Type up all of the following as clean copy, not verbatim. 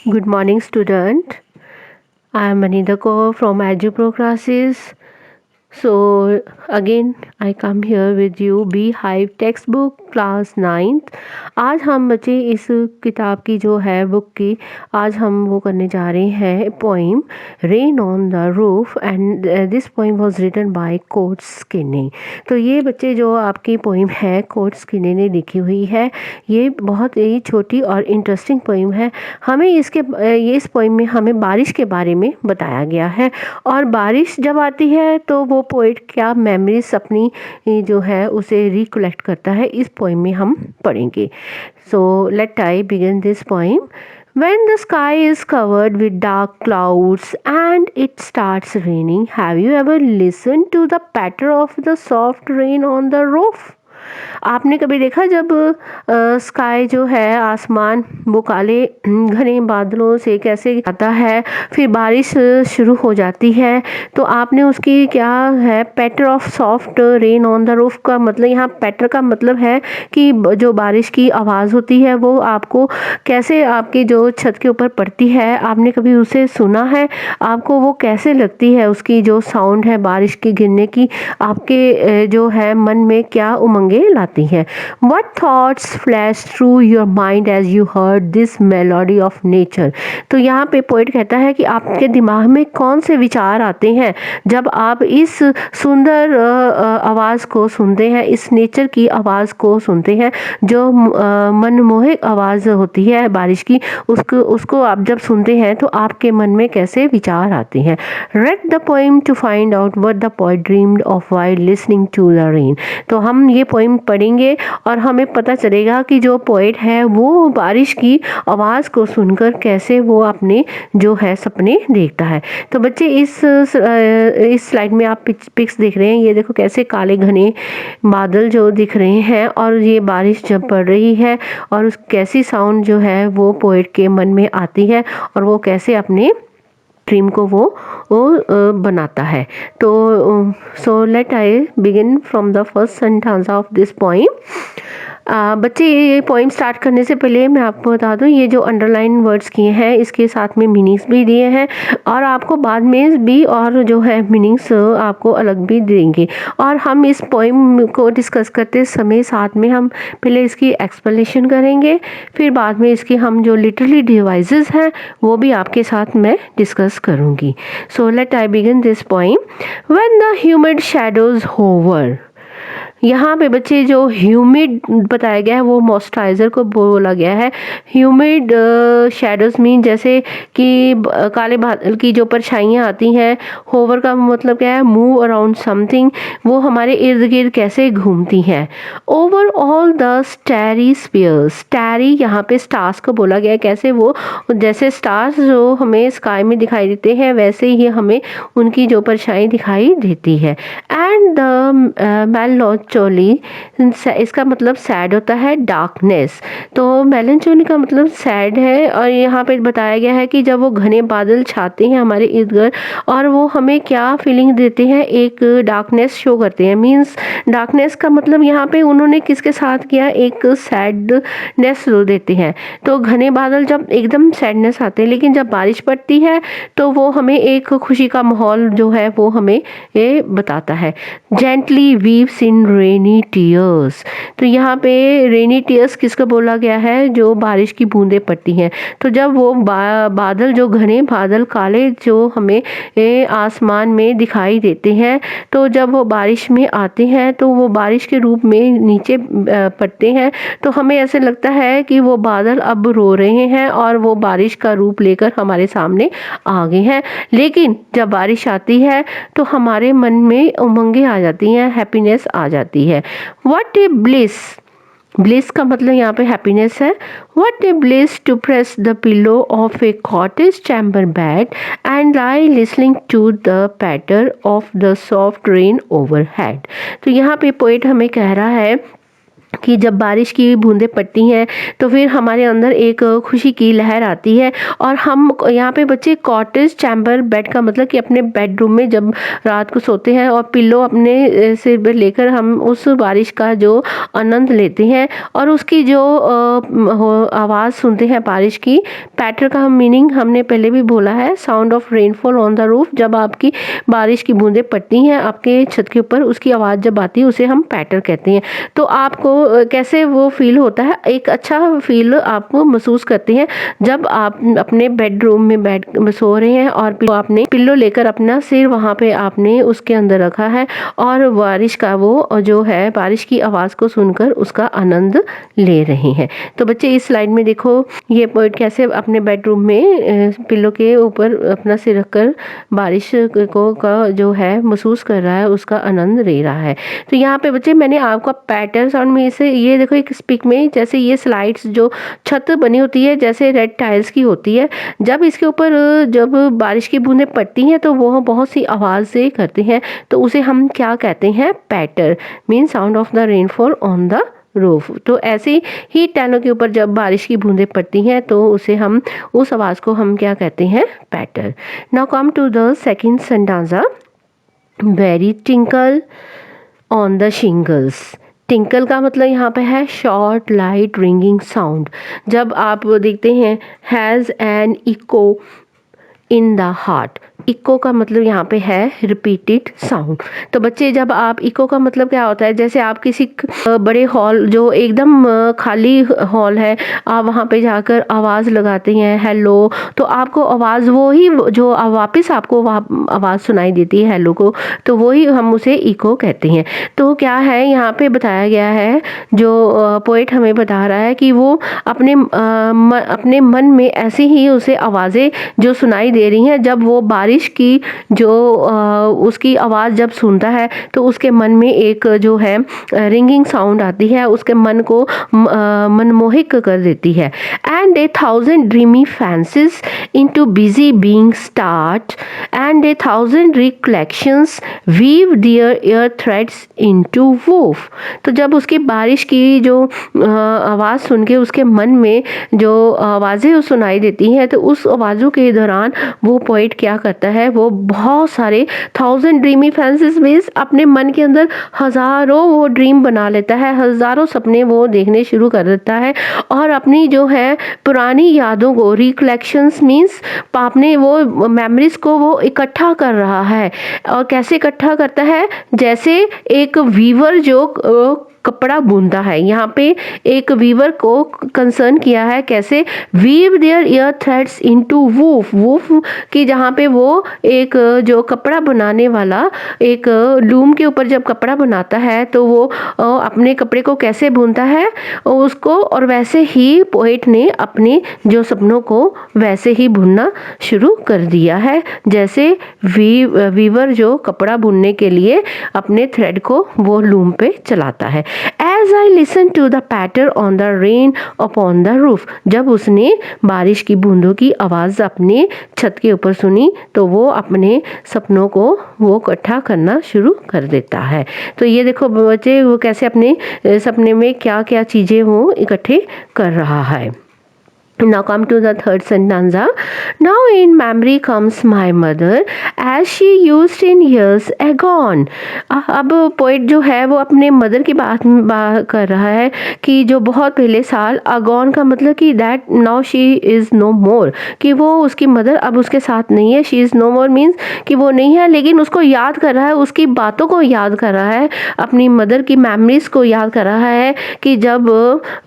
Good morning, student. I am Anita Kaur from EduPro classes. So again I come here with you bee hive text book class 9th। आज हम बच्चे इस किताब की जो है बुक की आज हम वो करने जा रहे हैं poem rain on the roof and this poem was written by Coates Kinney. तो ये बच्चे जो आपकी पोइम है कोट्स किन्नी ने लिखी हुई है। ये बहुत ही छोटी और इंटरेस्टिंग पोइम है। हमें ये इस पोइम में हमें बारिश के बारे में बताया गया है और बारिश जब आती है तो वो पोइट क्या मेमोरीज अपनी जो है उसे रिकलेक्ट करता है, इस पोइम में हम पढ़ेंगे। सो let I begin this poem. When the sky is covered with dark clouds and it starts raining, have you ever listened to the patter of the soft rain on the roof? आपने कभी देखा जब sky जो है आसमान वो काले घने बादलों से कैसे आता है, फिर बारिश शुरू हो जाती है तो आपने उसकी क्या है patter of soft rain on the roof का मतलब यहाँ पैटर का मतलब है कि जो बारिश की आवाज़ होती है वो आपको कैसे आपकी जो छत के ऊपर पड़ती है, आपने कभी उसे सुना है? आपको वो कैसे लगती है, उसकी जो साउंड है बारिश के गिरने की आपके जो है मन में क्या उमंगे लाती है? What thoughts flash through your mind as you heard this melody of nature? तो यहाँ पे पोइट कहता है कि आपके दिमाग में कौन से विचार आते हैं जब आप इस सुंदर आवाज़ को सुनते हैं, इस नेचर की आवाज़ को सुनते हैं जो मनमोहक आवाज़ होती है बारिश की, उसको आप जब सुनते हैं तो आपके मन में कैसे विचार आते हैं? Read the poem to find out what the poet dreamed of while listening to the rain। तो हम ये पोइम पढ़ेंगे और हमें पता चलेगा कि जो पोइट है वो बारिश की आवाज़ को सुनकर कैसे वो अपने जो है सपने देखता है। तो बच्चे इस स्लाइड में आप पिक्स देख रहे हैं, ये देखो कैसे काले घने बादल जो दिख रहे हैं और ये बारिश जब पड़ रही है और उस कैसी साउंड जो है वो पोइट के मन में आती है और वो कैसे अपने ड्रीम को वो बनाता है। तो सो let I begin from the first sentence of this poem. बच्चे ये पोइम स्टार्ट करने से पहले मैं आपको बता दूं ये जो अंडरलाइन वर्ड्स किए हैं इसके साथ में मीनिंग्स भी दिए हैं और आपको बाद में भी और जो है मीनिंग्स आपको अलग भी देंगे और हम इस पोइम को डिस्कस करते समय साथ में हम पहले इसकी एक्सप्लेनेशन करेंगे, फिर बाद में इसकी हम जो लिटरली डिवाइसेस हैं वो भी आपके साथ मैं डिस्कस करूंगी। So let I begin this poem. When the humid shadows hover, यहाँ पे बच्चे जो ह्यूमिड बताया गया है वो मॉइस्चराइज़र को बोला गया है। ह्यूमिड शैडोज मीन जैसे कि काले बादल की जो परछाइयाँ आती हैं, होवर का मतलब क्या है मूव अराउंड समथिंग, वो हमारे इर्द गिर्द कैसे घूमती हैं। Over all the starry spheres, starry यहाँ पे स्टार्स को बोला गया है, कैसे वो जैसे स्टार्स जो हमें स्काई में दिखाई देते हैं वैसे ही हमें उनकी जो परछाई दिखाई देती है। एंड द मेलनचोली, इसका मतलब सैड होता है डार्कनेस, तो मेलनचोली का मतलब सैड है और यहाँ पे बताया गया है कि जब वो घने बादल छाते हैं हमारे इर्द गिर्द और वो हमें क्या फीलिंग देते हैं, एक डार्कनेस शो करते हैं। मीन्स डार्कनेस का मतलब यहाँ पे उन्होंने किसके साथ किया, एक सैडनेस देते हैं। तो घने बादल जब एकदम सैडनेस आते हैं लेकिन जब बारिश पड़ती है तो वो हमें एक खुशी का माहौल जो है वो हमें ये बताता है। जेंटली वीव्स इन रेनी टीयर्स, तो यहाँ पे रेनी टीयर्स किसको बोला गया है, जो बारिश की बूंदें पड़ती हैं। तो जब वो बादल जो घने बादल काले जो हमें आसमान में दिखाई देते हैं तो जब वो बारिश में आते हैं तो वो बारिश के रूप में नीचे पड़ते हैं तो हमें ऐसे लगता है कि वो बादल अब रो रहे हैं और वो बारिश का रूप लेकर हमारे सामने आ गए हैं। लेकिन जब बारिश आती है तो हमारे मन में उमंगे आ जाती हैं, हैप्पीनेस आ जाती है। व्हाट ए ब्लिस, ब्लिस का मतलब यहाँ पे हैप्पीनेस है। What a bliss to press the pillow of a cottage chamber bed and lie listening to the patter of the soft rain overhead. तो यहाँ पे पोएट हमें कह रहा है कि जब बारिश की बूंदें पड़ती हैं तो फिर हमारे अंदर एक खुशी की लहर आती है। और हम यहाँ पे बच्चे कॉटेज चैम्बर बेड का मतलब कि अपने बेडरूम में जब रात को सोते हैं और पिल्लो अपने सिर पे लेकर हम उस बारिश का जो आनंद लेते हैं और उसकी जो आवाज़ सुनते हैं बारिश की। पैटर का हम मीनिंग हमने पहले भी बोला है, sound of rainfall on the roof. जब आपकी बारिश की बूंदें पड़ती हैं आपके छत के ऊपर, उसकी आवाज़ जब आती है उसे हम पैटर कहते हैं। तो आपको कैसे वो फील होता है, एक अच्छा फील आप महसूस करते हैं जब आप अपने बेडरूम में बैठ सो रहे हैं और आपने पिल्लो लेकर अपना सिर वहाँ पे आपने उसके अंदर रखा है और बारिश का वो जो है बारिश की आवाज़ को सुनकर उसका आनंद ले रहे हैं। तो बच्चे इस स्लाइड में देखो ये पोएट कैसे अपने बेडरूम में पिल्लो के ऊपर अपना सिर रखकर बारिश को का जो है महसूस कर रहा है, उसका आनंद ले रहा है। तो यहाँ पे बच्चे मैंने आपको पैटर्न साउंड में से ये देखो एक स्पीक में जैसे ये स्लाइड्स जो छत बनी होती है जैसे रेड टाइल्स की होती है, जब इसके ऊपर जब बारिश की बूंदें पड़ती हैं तो वो बहुत सी आवाज़ से करते हैं, तो उसे हम क्या कहते हैं, patter, mean sound of the rainfall on the roof. तो ऐसे ही टैलों के ऊपर जब बारिश की बूंदें पड़ती हैं तो उसे हम उस आवाज़ को हम क्या कहते हैं, patter. Now come to the second sentence, every tinkle on the shingles. Tinkle का मतलब यहाँ पे है शॉर्ट लाइट रिंगिंग साउंड। जब आप देखते हैं has an echo in the heart. Echo का मतलब यहाँ पे है रिपीटेड साउंड। तो बच्चे जब आप इको का मतलब क्या होता है, जैसे आप किसी बड़े हॉल जो एकदम खाली हॉल है, आप वहाँ पे जाकर आवाज़ लगाते हैं हेलो, तो आपको आवाज़ वो ही जो वापस आपको आवाज़ सुनाई देती है हेलो को, तो वही हम उसे इको कहते हैं। तो क्या है यहाँ पे बताया गया है, जो पोएट हमें बता रहा है कि वो अपने मन में ऐसी ही उसे आवाज़ें जो सुनाई दे रही हैं, जब वो बारिश की जो उसकी आवाज़ जब सुनता है तो उसके मन में एक जो है रिंगिंग साउंड आती है, उसके मन को मनमोहित कर देती है। And a thousand dreamy fancies into busy being start and a thousand recollections weave their air threads into woof. तो जब उसकी बारिश की जो आवाज़ सुन के उसके मन में जो आवाज़ें सुनाई देती हैं, तो उस आवाज़ों के दौरान वो पोएट क्या करता है, वो बहुत सारे थाउजेंड ड्रीमी फैंसीज मीन्स अपने मन के अंदर हज़ारों वो ड्रीम बना लेता है, हज़ारों सपने वो देखने शुरू कर देता है और अपनी जो है पुरानी यादों को, रिकलेक्शंस मीन्स अपने वो मेमोरीज को वो इकट्ठा कर रहा है। और कैसे इकट्ठा करता है, जैसे एक वीवर जो कपड़ा बुनता है। यहाँ पे एक वीवर को कंसर्न किया है, कैसे, weave their ear threads into woof. Woof की जहाँ पे वो एक जो कपड़ा बनाने वाला एक लूम के ऊपर जब कपड़ा बनाता है तो वो अपने कपड़े को कैसे बुनता है उसको, और वैसे ही पोएट ने अपने जो सपनों को वैसे ही बुनना शुरू कर दिया है, जैसे वीवर जो कपड़ा बुनने के लिए अपने थ्रेड को वो लूम पे चलाता है। As I listened to the patter on the rain upon the roof, जब उसने बारिश की बूंदों की आवाज़ अपने छत के ऊपर सुनी तो वो अपने सपनों को वो इकट्ठा करना शुरू कर देता है। तो ये देखो बच्चे वो कैसे अपने सपने में क्या क्या चीज़ें वो इकट्ठे कर रहा है। Now come to the third stanza. Now in memory comes my mother as she used in years agone. अब पोइट जो है वो अपने मदर की बात कर रहा है कि जो बहुत पहले साल, अगॉन का मतलब कि that now she is no more, कि वो उसकी मदर अब उसके साथ नहीं है। She is no more means कि वो नहीं है, लेकिन उसको याद कर रहा है, उसकी बातों को याद कर रहा है, अपनी मदर की मेमोरीज को याद कर रहा है कि जब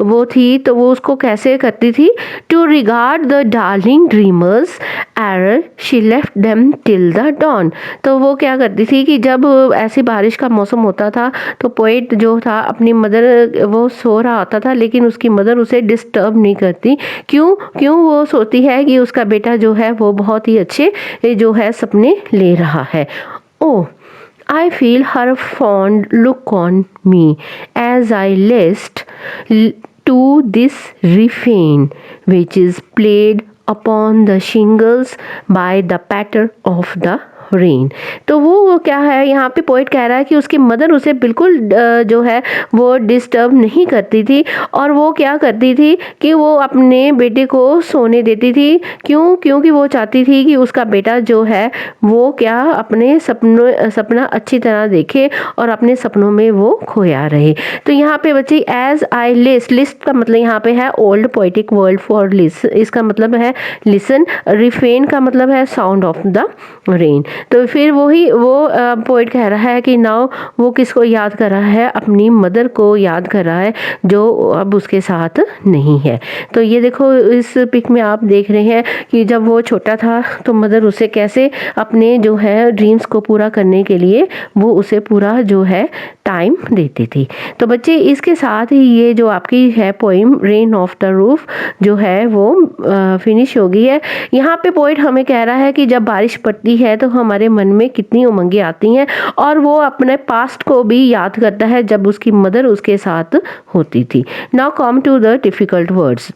वो थी तो वो उसको कैसे करती थी। To regard the darling dreamers ere she left them till the dawn. तो वो क्या करती थी कि जब ऐसी बारिश का मौसम होता था तो पोएट जो था अपनी मदर, वो सो रहा होता था लेकिन उसकी मदर उसे डिस्टर्ब नहीं करती। क्यों वो सोती है कि उसका बेटा जो है वो बहुत ही अच्छे जो है सपने ले रहा है। ओह, I feel her fond look on me as I list to this refrain, which is played upon the shingles by the patter of the rain. तो वो क्या है, यहाँ पे पोइट कह रहा है कि उसकी मदर उसे बिल्कुल जो है वो डिस्टर्ब नहीं करती थी, और वो क्या करती थी कि वो अपने बेटे को सोने देती थी। क्यों? क्योंकि वो चाहती थी कि उसका बेटा जो है वो क्या अपने सपना अच्छी तरह देखे और अपने सपनों में वो खोया रहे। तो यहाँ पे बच्चे एज आई लिस्ट का मतलब यहाँ पे है old poetic word for list, इसका मतलब है लिसन। रिफेन का मतलब है साउंड ऑफ द रेन। तो फिर वो पोइट कह रहा है कि नाउ वो किसको याद कर रहा है, अपनी मदर को याद कर रहा है जो अब उसके साथ नहीं है। तो ये देखो इस पिक में आप देख रहे हैं कि जब वो छोटा था तो मदर उसे कैसे अपने जो है ड्रीम्स को पूरा करने के लिए वो उसे पूरा जो है टाइम देती थी। तो बच्चे इसके साथ ही ये जो आपकी है poem rain of the roof जो है वो फिनिश हो गई है। यहाँ पे पोइट हमें कह रहा है कि जब बारिश पड़ती है तो हमारे मन में कितनी उमंगें आती हैं, और वो अपने पास्ट को भी याद करता है जब उसकी मदर उसके साथ होती थी। Now come to the difficult words.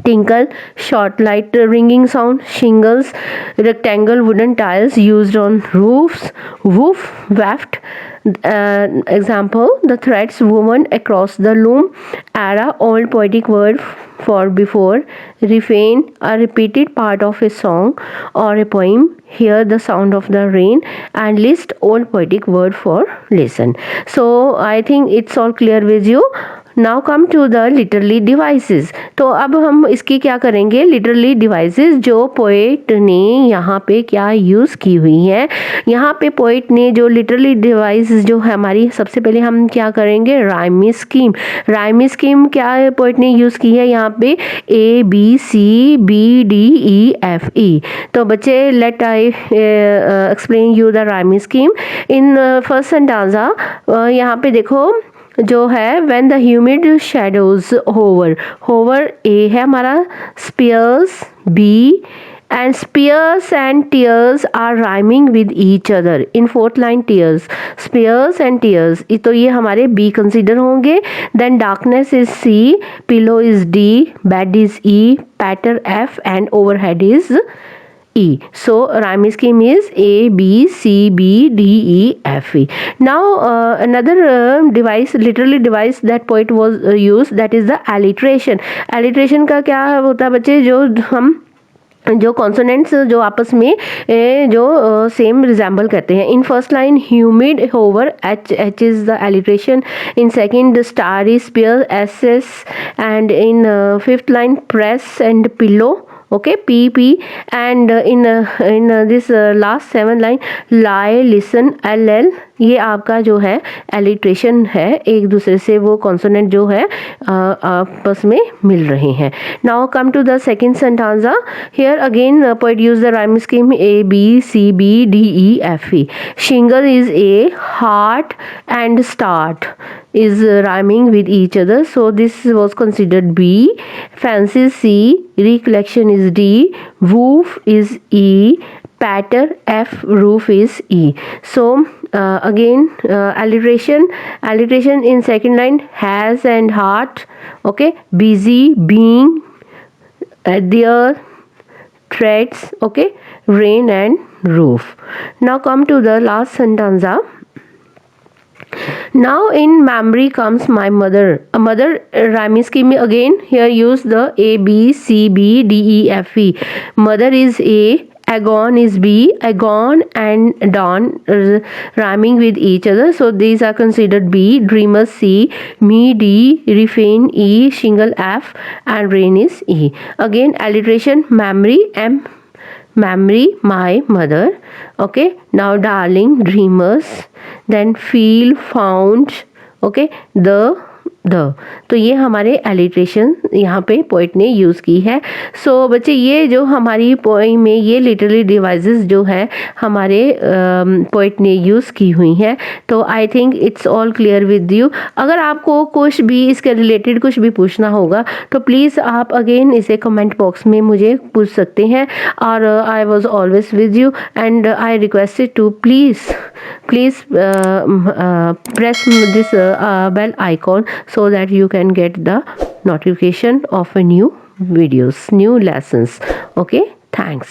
Tinkle, short light ringing sound, shingles, rectangle wooden tiles used on roofs, woof, waft. Example, the threads woven across the loom, era, old poetic word for before, refrain, a repeated part of a song or a poem, hear the sound of the rain, and list old poetic word for listen. So I think it's all clear with you. Now come to the literally devices. तो अब हम इसकी क्या करेंगे, literally devices जो poet ने यहाँ पे क्या यूज़ की हुई हैं। यहाँ पे पोएट ने जो लिटरली डिवाइस जो है हमारी, सबसे पहले हम क्या करेंगे, राइमी स्कीम। राइमी स्कीम क्या है पोएट ने यूज़ की है यहाँ पे, ABCBDEFE। तो बच्चे let I explain you the rhyme scheme in first sentence. यहाँ पे देखो जो है when the humid shadows hover, hover A है हमारा, spears B, and spears and tears are rhyming with each other in fourth line tears, spears and tears, तो ये हमारे B कंसिडर होंगे। then darkness is C, pillow is D, bed is E, patter F and overhead is E. So rhyme scheme is A, B, C, B, D, E, F, E. Now another device, literally device that poet was used, that is the alliteration. Alliteration का क्या होता है बच्चे, जो consonants जो आपस में जो सेम रिजेंबल करते हैं। In first line humid hover, H is the alliteration. In second starry spear, S S. And in fifth line press and pillow, okay, PP. and in this last 7 line lie, listen, LL। ये आपका जो है alliteration है, एक दूसरे से वो consonant जो है आपस में मिल रहे हैं। Now come to the second sentence. Here again poet use the rhyme scheme ABCBDEFE। Shingle is A, heart and start is rhyming with each other, so this was considered B. Fancy is C, recollection is D, woof is E, patter F, roof is E. So again alliteration in second line, has and heart, okay, busy, being, there, threads, okay, rain and roof. Now come to the last sentence. Now in memory comes my mother. A mother rhyming scheme again. Here use the ABCBDEFE. Mother is A, agon is B, agon and dawn rhyming with each other, so these are considered B. Dreamer C, me D, refrain E, shingle F, and rain is E. Again alliteration, memory M, memory my mother, okay. Now darling, dreamers, then feel, found, okay, the तो ये हमारे alliteration यहाँ पे poet ने use की है। सो बच्चे ये जो हमारी पोइम में ये लिटरली डिवाइसेस जो है हमारे पोइट ने यूज़ की हुई हैं। तो I think it's all clear with you. अगर आपको कुछ भी इसके रिलेटेड कुछ भी पूछना होगा तो प्लीज़ आप अगेन इसे कमेंट बॉक्स में मुझे पूछ सकते हैं, और I was always with you and I requested to please press this bell icon so that you can get the notification of a new videos, new lessons. Okay, thanks.